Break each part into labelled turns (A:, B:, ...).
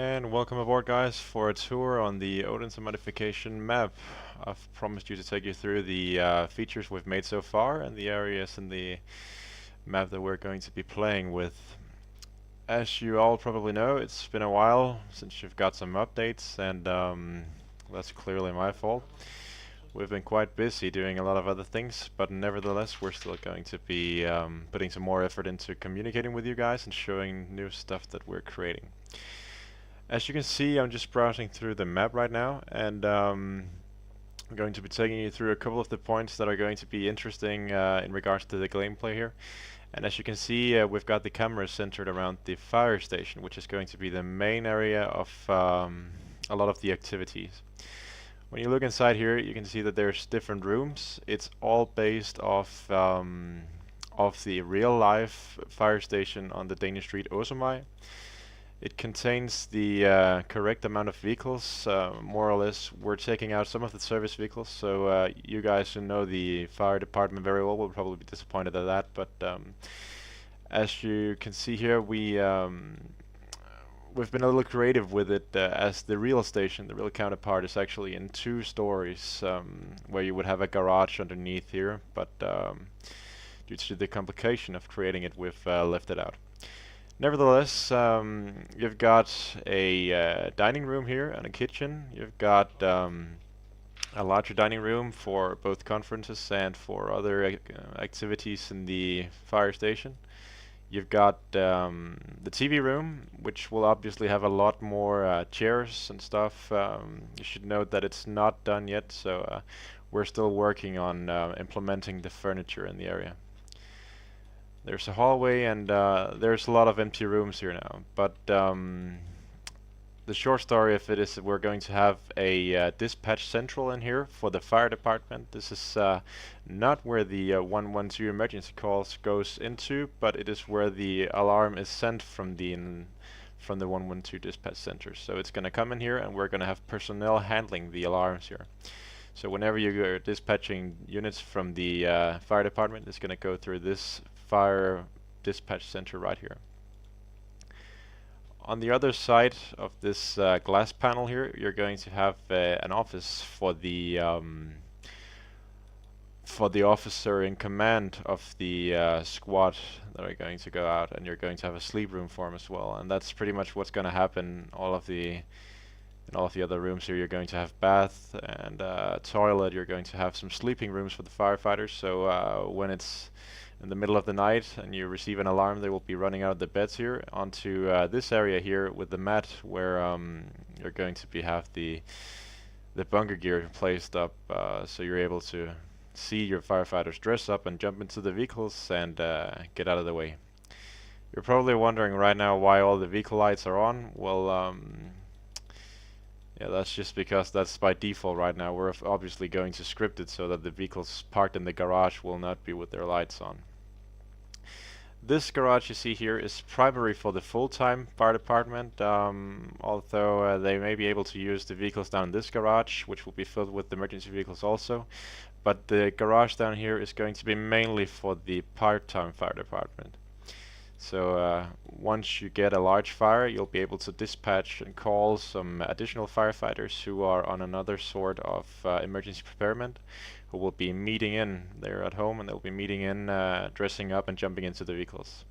A: And welcome aboard, guys, for a tour on the Odense Modification map. I've promised you to take you through the features we've made so far and the areas in the map that we're going to be playing with. As you all probably know, it's been a while since you've got some updates, and that's clearly my fault. We've been quite busy doing a lot of other things, but nevertheless, we're still going to be putting some more effort into communicating with you guys and showing new stuff that we're creating. As you can see, I'm just browsing through the map right now, and I'm going to be taking you through a couple of the points that are going to be interesting in regards to the gameplay here. And as you can see, we've got the cameras centered around the fire station, which is going to be the main area of a lot of the activities. When you look inside here, you can see that there's different rooms. It's all based off the real-life fire station on the Danish street Åsumvej. It contains the correct amount of vehicles, more or less. We're taking out some of the service vehicles, so you guys who know the fire department very well will probably be disappointed at that, but as you can see here, we've been a little creative with it, as the real station, the real counterpart, is actually in 2 stories, where you would have a garage underneath here, but due to the complication of creating it, we've left it out. Nevertheless, you've got a dining room here and a kitchen. You've got a larger dining room for both conferences and for other activities in the fire station. You've got the TV room, which will obviously have a lot more chairs and stuff. You should note that it's not done yet, so we're still working on implementing the furniture in the area. There's a hallway, and there's a lot of empty rooms here now, but the short story of it is that we're going to have a dispatch central in here for the fire department. This is not where the 112 emergency calls goes into, but it is where the alarm is sent from the 112 dispatch center. So it's going to come in here, and we're going to have personnel handling the alarms here. So whenever you're dispatching units from the fire department, it's going to go through this fire dispatch center right here. On the other side of this glass panel here, you're going to have an office for the officer in command of the squad that are going to go out, and you're going to have a sleep room for him as well. And that's pretty much what's going to happen. In all of the other rooms here, you're going to have bath and toilet. You're going to have some sleeping rooms for the firefighters. So when it's in the middle of the night and you receive an alarm, they will be running out of the beds here onto this area here with the mat, where you're going to have the bunker gear placed up, so you're able to see your firefighters dress up and jump into the vehicles and get out of the way. You're probably wondering right now why all the vehicle lights are on. Well, yeah, that's just because that's by default right now. We're obviously going to script it so that the vehicles parked in the garage will not be with their lights on. This garage you see here is primary for the full-time fire department, although they may be able to use the vehicles down in this garage, which will be filled with emergency vehicles also. But the garage down here is going to be mainly for the part-time fire department. So once you get a large fire, you'll be able to dispatch and call some additional firefighters who are on another sort of emergency preparedment, who will be meeting in. They're at home, and they'll be meeting in, dressing up and jumping into the vehicles.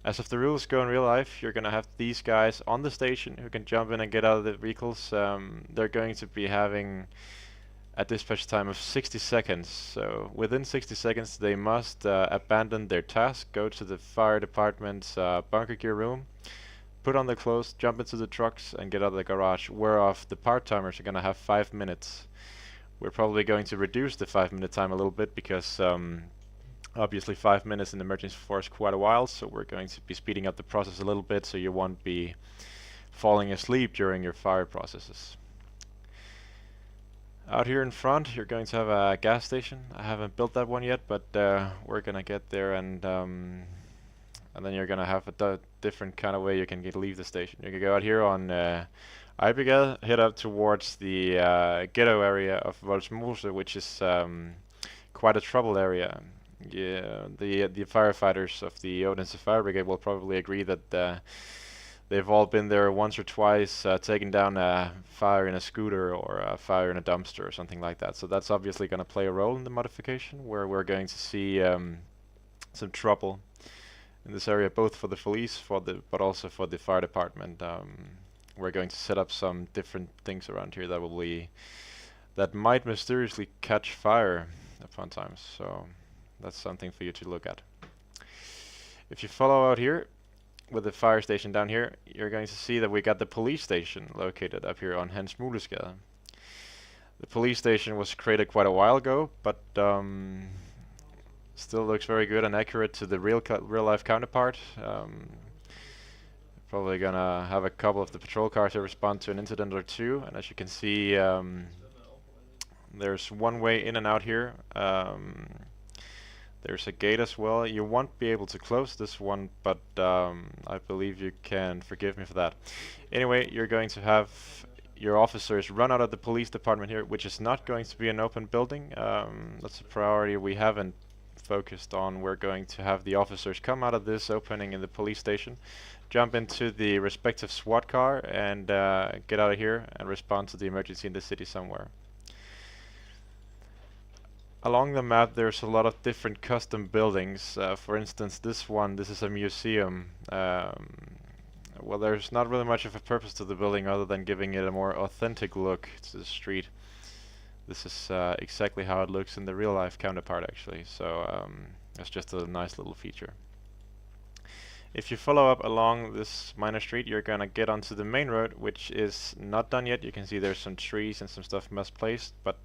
A: As of the rules go in real life, you're going to have these guys on the station who can jump in and get out of the vehicles. They're going to be having a dispatch time of 60 seconds. So within 60 seconds, they must abandon their task, go to the fire department's bunker gear room, put on their clothes, jump into the trucks, and get out of the garage, whereof the part-timers are going to have 5 minutes. We're probably going to reduce the 5-minute time a little bit because obviously 5 minutes in emergency force is quite a while, so we're going to be speeding up the process a little bit so you won't be falling asleep during your fire processes. Out here in front, you're going to have a gas station. I haven't built that one yet, but we're gonna get there, and then you're gonna have a different kind of way you can leave the station. You can go out here on Ejbjerg, head up towards the ghetto area of Voldsmose, which is quite a troubled area. Yeah, the firefighters of the Odense Fire Brigade will probably agree that they've all been there once or twice, taking down a fire in a scooter or a fire in a dumpster or something like that. So that's obviously going to play a role in the modification, where we're going to see some trouble in this area, both for the police, but also for the fire department. We're going to set up some different things around here that might mysteriously catch fire upon times. So that's something for you to look at. If you follow out here with the fire station down here, you're going to see that we got the police station located up here on Hans Mulersgade. The police station was created quite a while ago, but still looks very good and accurate to the real life counterpart. Probably gonna have a couple of the patrol cars that respond to an incident or two, and as you can see, there's one way in and out here. There's a gate as well. You won't be able to close this one, but I believe you can forgive me for that. Anyway, you're going to have your officers run out of the police department here, which is not going to be an open building. That's a priority we haven't focused on. We're going to have the officers come out of this opening in the police station, jump into the respective SWAT car, and get out of here and respond to the emergency in the city somewhere. Along the map there's a lot of different custom buildings. For instance, this is a museum. Well, there's not really much of a purpose to the building other than giving it a more authentic look to the street. This is exactly how it looks in the real life counterpart actually, so that's just a nice little feature. If you follow up along this minor street, you're gonna get onto the main road, which is not done yet. You can see there's some trees and some stuff misplaced, but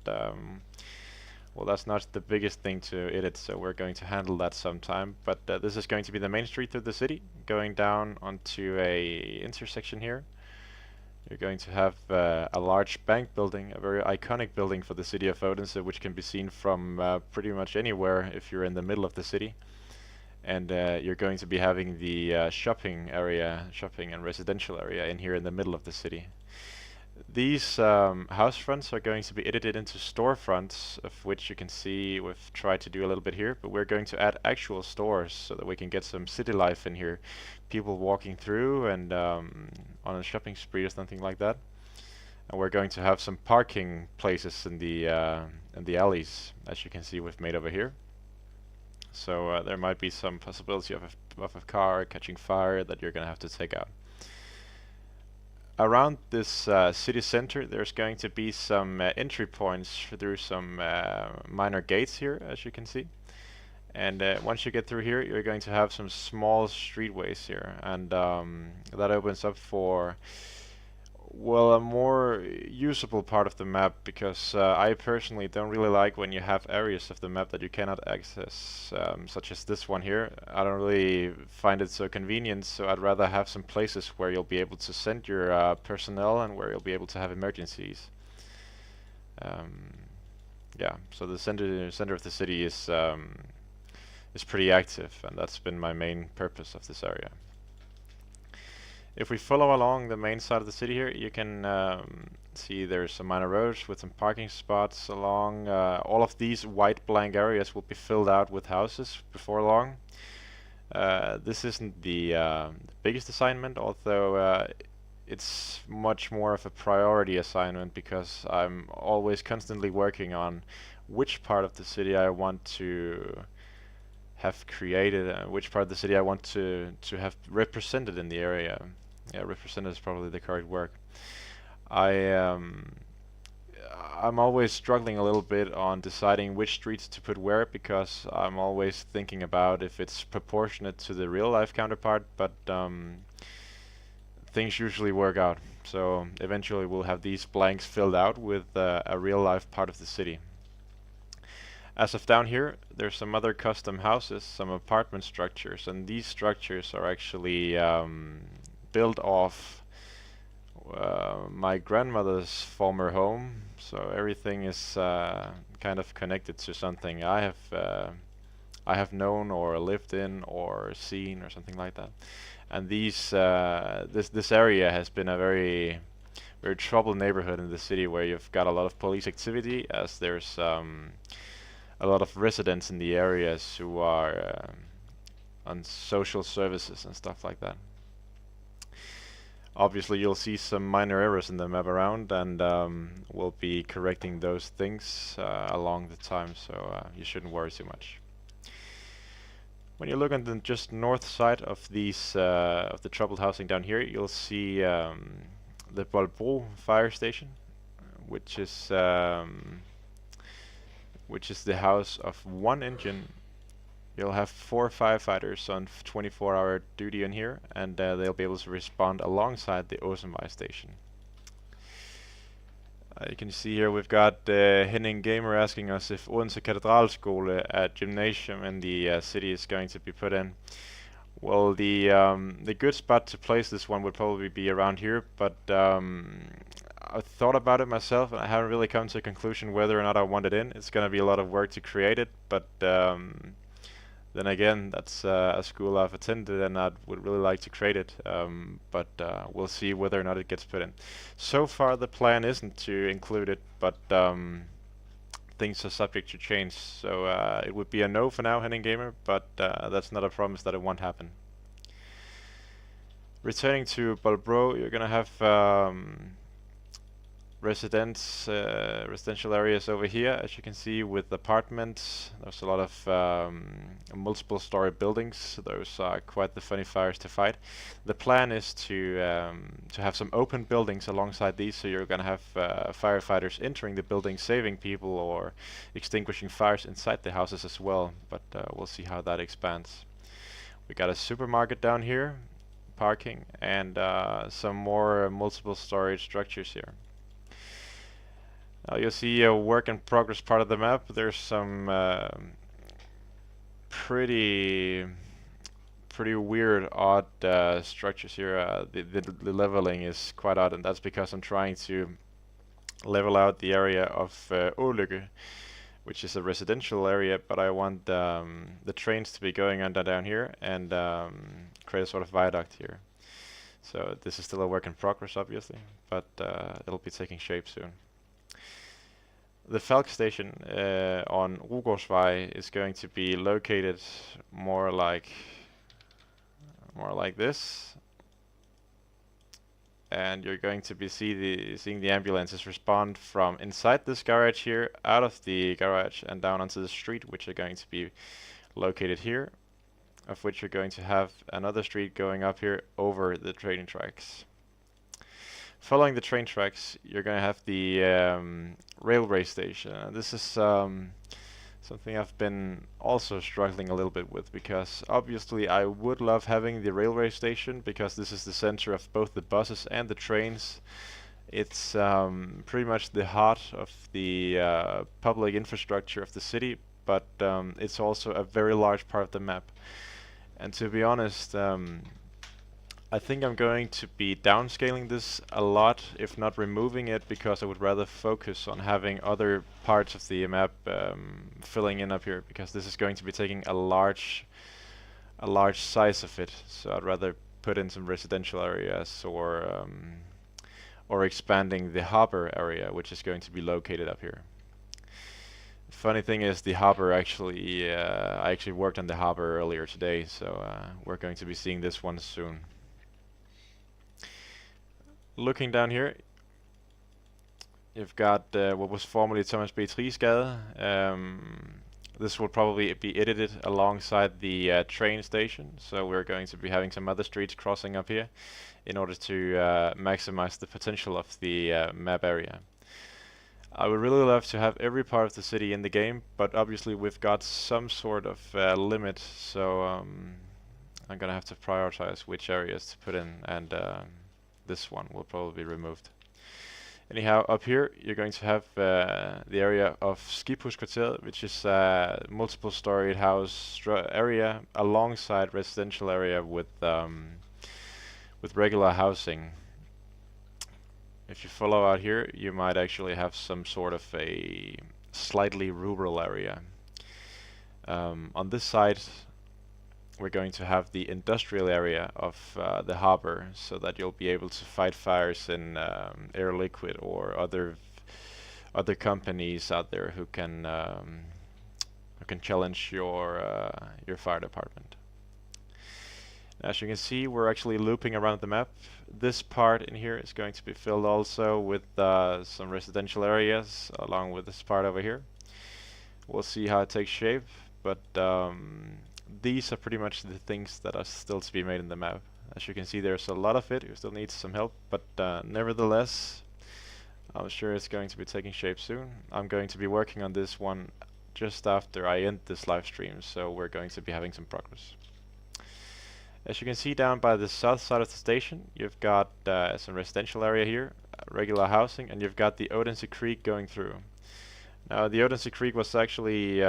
A: well, that's not the biggest thing to edit, so we're going to handle that sometime. But this is going to be the main street through the city, going down onto a intersection here. You're going to have a large bank building, a very iconic building for the city of Odense, which can be seen from pretty much anywhere if you're in the middle of the city. And you're going to be having the shopping and residential area in here in the middle of the city. These house fronts are going to be edited into storefronts, of which you can see we've tried to do a little bit here, but we're going to add actual stores so that we can get some city life in here. People walking through and on a shopping spree or something like that. And we're going to have some parking places in the alleys, as you can see we've made over here. So there might be some possibility of a car catching fire that you're going to have to take out. Around this city center there's going to be some entry points through some minor gates here, as you can see. And once you get through here you're going to have some small streetways here, and that opens up for, well, a more usable part of the map, because I personally don't really like when you have areas of the map that you cannot access, such as this one here. I don't really find it so convenient, so I'd rather have some places where you'll be able to send your personnel and where you'll be able to have emergencies. Yeah, so the center of the city is pretty active, and that's been my main purpose of this area. If we follow along the main side of the city here, you can see there's some minor roads with some parking spots along. All of these white blank areas will be filled out with houses before long. This isn't the biggest assignment, although it's much more of a priority assignment, because I'm always constantly working on which part of the city I want to have created, which part of the city I want to have represented in the area. Yeah, represented is probably the correct word. I'm always struggling a little bit on deciding which streets to put where, because I'm always thinking about if it's proportionate to the real life counterpart, but things usually work out. So eventually we'll have these blanks filled out with a real life part of the city. As of down here, there's some other custom houses, some apartment structures, and these structures are actually built off my grandmother's former home, so everything is kind of connected to something I have known or lived in or seen or something like that. And these this area has been a very troubled neighborhood in the city, where you've got a lot of police activity, as there's a lot of residents in the areas who are on social services and stuff like that. Obviously, you'll see some minor errors in the map around, and we'll be correcting those things along the time, so you shouldn't worry too much. When you look on the just north side of these of the troubled housing down here, you'll see the Bolbro fire station, which is the house of one engine. You'll have 4 firefighters on 24-hour duty in here, and they'll be able to respond alongside the Odense Station. You can see here we've got Henning Gamer asking us if Odense Katedralskole at gymnasium in the city is going to be put in. Well, the good spot to place this one would probably be around here, but I thought about it myself and I haven't really come to a conclusion whether or not I want it in. It's going to be a lot of work to create it, but then again, that's a school I've attended and I would really like to create it, but we'll see whether or not it gets put in. So far the plan isn't to include it, but things are subject to change, so it would be a no for now, Henning Gamer, but that's not a promise that it won't happen. Returning to Bolbro, you're gonna have residential areas over here, as you can see, with apartments. There's a lot of multiple story buildings, so those are quite the funny fires to fight. The plan is to have some open buildings alongside these, so you're gonna have firefighters entering the building, saving people or extinguishing fires inside the houses as well, but we'll see how that expands. We got a supermarket down here, parking, and some more multiple storage structures here. You'll see a work in progress part of the map. There's some pretty weird, odd structures here. The leveling is quite odd, and that's because I'm trying to level out the area of Olykke, which is a residential area, but I want the trains to be going under down here and create a sort of viaduct here. So this is still a work in progress, obviously, but it'll be taking shape soon. The Phallic Station on Rugårdsvej is going to be located more like this, and you're going to be seeing the ambulances respond from inside this garage here, out of the garage, and down onto the street, which are going to be located here, of which you're going to have another street going up here over the train tracks. Following the train tracks, you're going to have the railway station. This is something I've been also struggling a little bit with, because obviously I would love having the railway station, because this is the center of both the buses and the trains. It's pretty much the heart of the public infrastructure of the city, but it's also a very large part of the map. And to be honest, I think I'm going to be downscaling this a lot, if not removing it, because I would rather focus on having other parts of the map filling in up here, because this is going to be taking a large size of it. So I'd rather put in some residential areas or expanding the harbor area, which is going to be located up here. Funny thing is, the harbor actually, I actually worked on the harbor earlier today, so we're going to be seeing this one soon. Looking down here, you've got what was formerly Thomas B. Triesgade. This will probably be edited alongside the train station, so we're going to be having some other streets crossing up here in order to maximize the potential of the map area. I would really love to have every part of the city in the game, but obviously we've got some sort of limit, so I'm gonna have to prioritize which areas to put in, and this one will probably be removed. Anyhow, up here you're going to have the area of Skibhuskvarteret, which is a multiple storied house area alongside residential area with regular housing. If you follow out here, you might actually have some sort of a slightly rural area. On this side, we're going to have the industrial area of the harbor, so that you'll be able to fight fires in Air Liquid or other companies out there who can challenge your fire department. As you can see, we're actually looping around the map. This part in here is going to be filled also with some residential areas along with this part over here. We'll see how it takes shape, but these are pretty much the things that are still to be made in the map. As you can see, there's a lot of it. It still needs some help, but nevertheless, I'm sure it's going to be taking shape soon. I'm going to be working on this one just after I end this live stream, so we're going to be having some progress. As you can see down by the south side of the station, you've got some residential area here, regular housing, and you've got the Odense Creek going through. Now, the Odense Creek was actually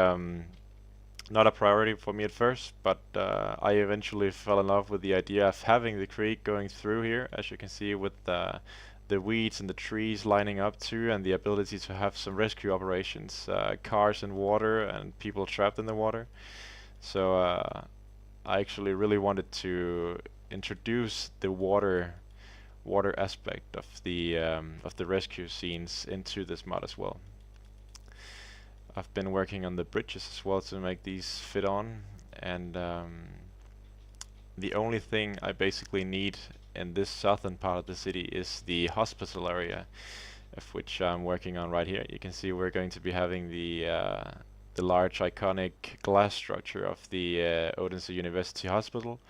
A: not a priority for me at first, but I eventually fell in love with the idea of having the creek going through here, as you can see with the weeds and the trees lining up too, and the ability to have some rescue operations, cars in water and people trapped in the water. So I actually really wanted to introduce the water aspect of the rescue scenes into this mod as well. I've been working on the bridges as well to make these fit on, and the only thing I basically need in this southern part of the city is the hospital area, of which I'm working on right here. You can see we're going to be having the large iconic glass structure of the Odense University Hospital,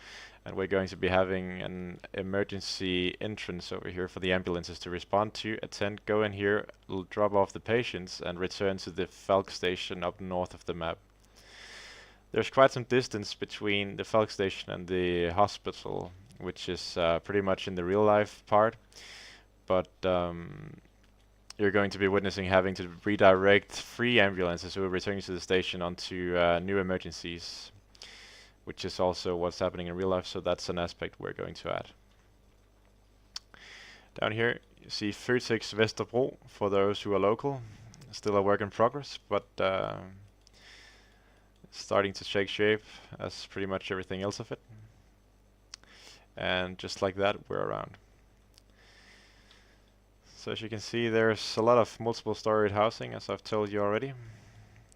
A: and we're going to be having an emergency entrance over here for the ambulances to respond to, attend, go in here, drop off the patients, and return to the Phallic Station up north of the map. There's quite some distance between the Phallic Station and the hospital, which is pretty much in the real life part, but you're going to be witnessing having to redirect 3 ambulances who are returning to the station onto new emergencies, which is also what's happening in real life, so that's an aspect we're going to add. Down here you see Føtex Vesterbro for those who are local. Still a work in progress, but starting to take shape as pretty much everything else of it. And just like that, we're around. So as you can see, there's a lot of multiple storied housing, as I've told you already.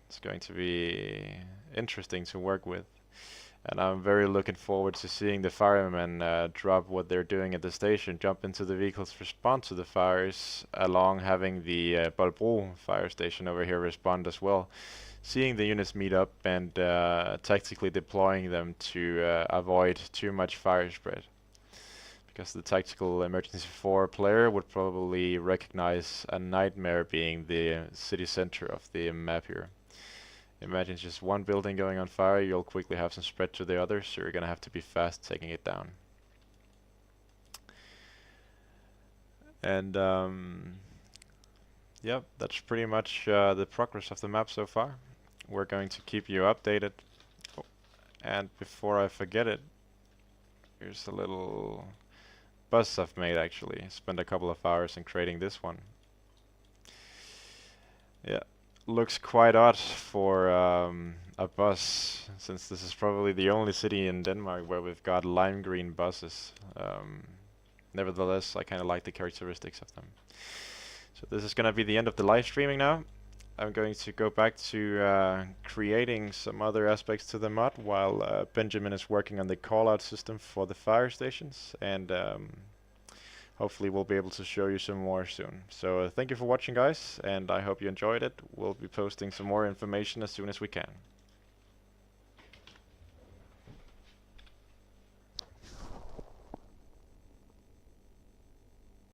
A: It's going to be interesting to work with. And I'm very looking forward to seeing the firemen drop what they're doing at the station, jump into the vehicles, respond to the fires, along having the Bolbro fire station over here respond as well. Seeing the units meet up and tactically deploying them to avoid too much fire spread. Because the tactical emergency 4 player would probably recognize a nightmare being the city center of the map here. Imagine just one building going on fire, you'll quickly have some spread to the others, so you're gonna have to be fast taking it down. And yep, that's pretty much the progress of the map so far. We're going to keep you updated. Oh, and before I forget it, here's a little bus I've made actually. Spent a couple of hours in creating this one. Yeah. Looks quite odd for a bus, since this is probably the only city in Denmark where we've got lime green buses. Nevertheless, I kind of like the characteristics of them. So this is going to be the end of the live streaming now. I'm going to go back to creating some other aspects to the mod while Benjamin is working on the call-out system for the fire stations, and hopefully we'll be able to show you some more soon. So thank you for watching, guys, and I hope you enjoyed it. We'll be posting some more information as soon as we can.